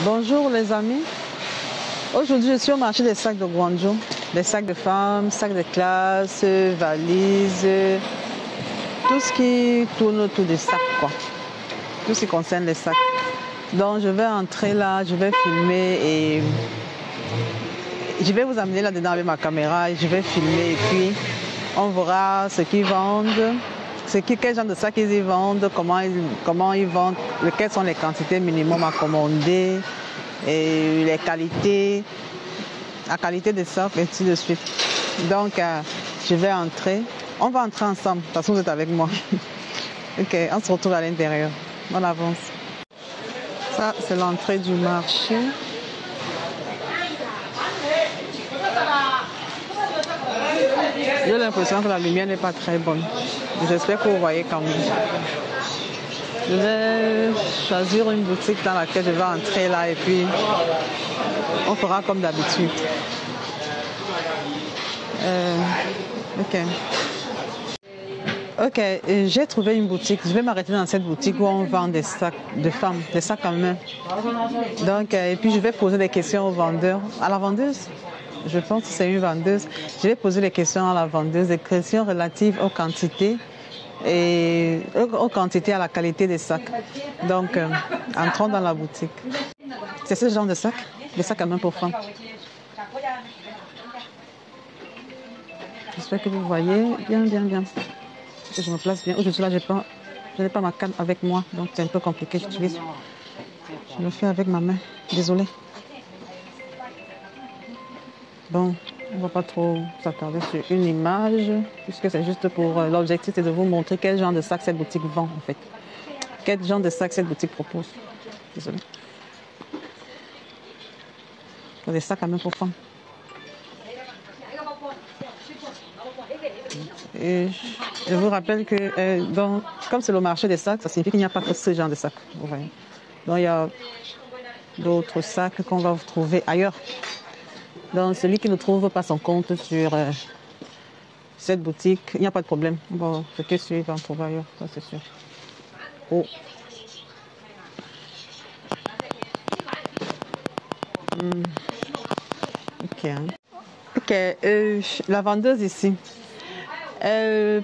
Bonjour les amis. Aujourd'hui, je suis au marché des sacs de Guangzhou. Des sacs de femmes, sacs de classe, valises, tout ce qui tourne autour des sacs, quoi. Tout ce qui concerne les sacs. Donc, je vais entrer là, je vais filmer et je vais vous amener là-dedans avec ma caméra et je vais filmer et puis on verra ce qu'ils vendent, quel genre de sacs ils y vendent, comment ils vendent, quelles sont les quantités minimum à commander et les qualités, la qualité des sacs et ainsi de suite. Donc, je vais entrer. On va entrer ensemble, de toute façon vous êtes avec moi. Ok, on se retrouve à l'intérieur. On avance. Ça, c'est l'entrée du marché. J'ai l'impression que la lumière n'est pas très bonne. J'espère que vous voyez quand même. Je vais choisir une boutique dans laquelle je vais entrer là et puis on fera comme d'habitude. Ok, j'ai trouvé une boutique. Je vais m'arrêter dans cette boutique où on vend des sacs de femmes, des sacs en main. Donc, et puis je vais poser des questions au vendeur, à la vendeuse. Je pense que c'est une vendeuse. Je vais poser des questions à la vendeuse, des questions relatives aux quantités et aux quantités, à la qualité des sacs. Donc, entrons dans la boutique. C'est ce genre de sac, des sacs à main pour femmes. J'espère que vous voyez bien. Que je me place bien. Aujourd'hui, là, je n'ai pas ma canne avec moi, donc c'est un peu compliqué. Je le fais avec ma main. Désolée. Bon, on ne va pas trop s'attarder sur une image, puisque c'est juste pour... l'objectif, c'est de vous montrer quel genre de sac cette boutique vend, en fait. Quel genre de sac cette boutique propose. Désolée. Des sacs à main pour femmes. Et je vous rappelle que comme c'est le marché des sacs, ça signifie qu'il n'y a pas que ce genre de sacs. Vous voyez. Donc il y a d'autres sacs qu'on va trouver ailleurs. Donc celui qui ne trouve pas son compte sur cette boutique, il n'y a pas de problème. Bon, ce que celui va en trouver ailleurs, ça c'est sûr. Oh. Ok, la vendeuse ici. Elle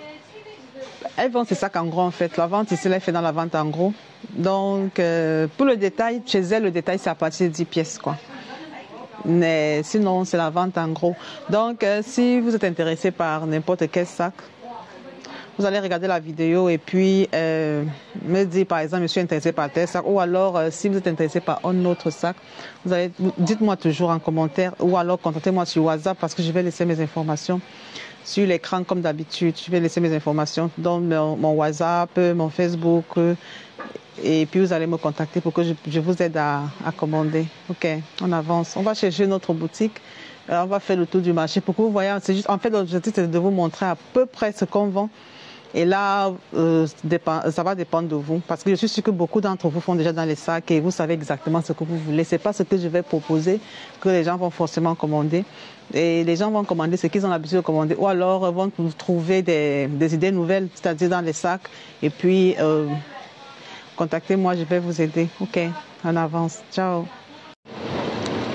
vend ses sacs en gros en fait. La vente ici, elle fait dans la vente en gros. Donc, pour le détail, chez elle, le détail, c'est à partir de 10 pièces, quoi. Mais sinon, c'est la vente en gros. Donc, si vous êtes intéressé par n'importe quel sac, vous allez regarder la vidéo et puis me dire, par exemple, je suis intéressé par tel sac. Ou alors, si vous êtes intéressé par un autre sac, dites-moi toujours en commentaire ou alors contactez-moi sur WhatsApp parce que je vais laisser mes informations sur l'écran comme d'habitude. Je vais laisser mes informations dans mon WhatsApp, mon Facebook et puis vous allez me contacter pour que je vous aide à commander. Ok, on avance. On va chercher notre boutique. On va faire le tour du marché pour que vous voyez. C'est juste, en fait, l'objectif c'est de vous montrer à peu près ce qu'on vend. Et là, ça va dépendre de vous. Parce que je suis sûre que beaucoup d'entre vous font déjà dans les sacs et vous savez exactement ce que vous voulez. Ce n'est pas ce que je vais proposer que les gens vont forcément commander. Et les gens vont commander ce qu'ils ont l'habitude de commander. Ou alors vont trouver des idées nouvelles, c'est-à-dire dans les sacs. Et puis, contactez-moi, je vais vous aider. Ok, en avance. Ciao.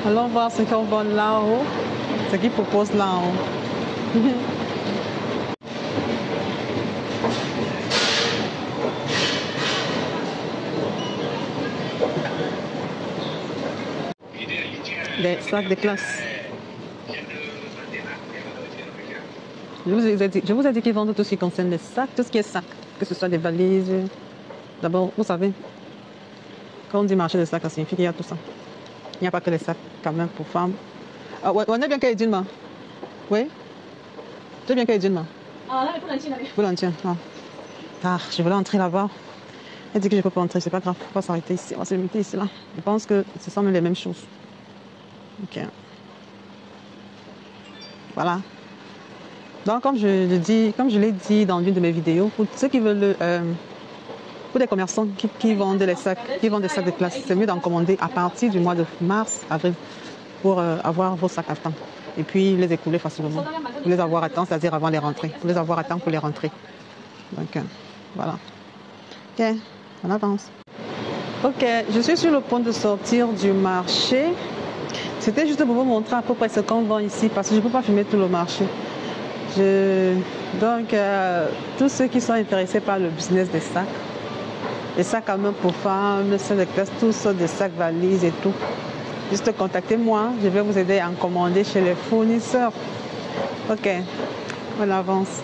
Allons voir ce qu'on vend là-haut. Ce qu'ils proposent là-haut. Des sacs de classe. Je vous ai dit qu'ils vendent tout ce qui concerne les sacs, tout ce qui est sac, que ce soit des valises. D'abord, vous savez, quand on dit marché de sacs, ça signifie qu'il y a tout ça. Il n'y a pas que les sacs, quand même, pour femmes. Ah, ouais, on est bien qu'il y ait d'une main. Oui? Tu es bien qu'il y ait d'une main. Ah, là, pour l'entier. Ah, je voulais entrer là-bas. Elle dit que je ne peux pas entrer, c'est pas grave. On va s'arrêter ici, on va se limiter ici, là. Je pense que ce sont les mêmes choses. Ok. Voilà. Donc, comme je l'ai dit dans l'une de mes vidéos, pour ceux qui veulent, pour des commerçants qui vendent des sacs de classe, c'est mieux d'en commander à partir du mois de mars, avril, pour avoir vos sacs à temps. Et puis les écouler facilement. Pour les avoir à temps, c'est-à-dire avant les rentrées. Pour les avoir à temps pour les rentrées. Donc, voilà. Ok, on avance. Ok, je suis sur le point de sortir du marché. C'était juste pour vous montrer à peu près ce qu'on vend ici parce que je ne peux pas filmer tout le marché. Donc, tous ceux qui sont intéressés par le business des sacs à main pour femmes, sacs de classe, tous sortes de sacs, valises et tout. Juste contactez-moi, je vais vous aider à en commander chez les fournisseurs. Ok, on avance.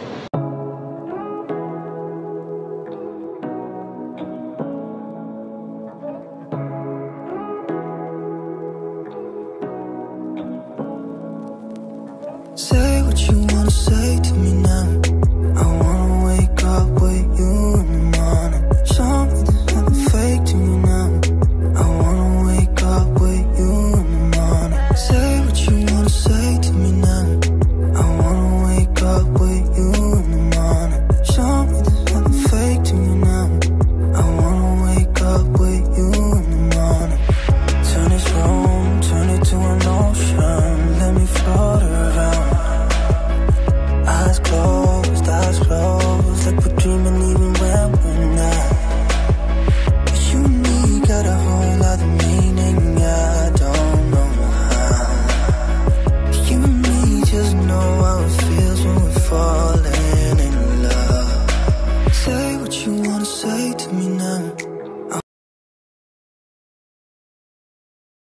Say what you wanna say to me now. I wanna wake up with you in the morning. Show me there's nothing fake to me now. I wanna wake up with you in the morning. Say what you wanna say to me now. I wanna wake up with you in the morning. Show me there's nothing fake to me now. I wanna wake up with you in the morning. Turn this room, turn it to an ocean. Let me float around. Eyes closed, eyes closed.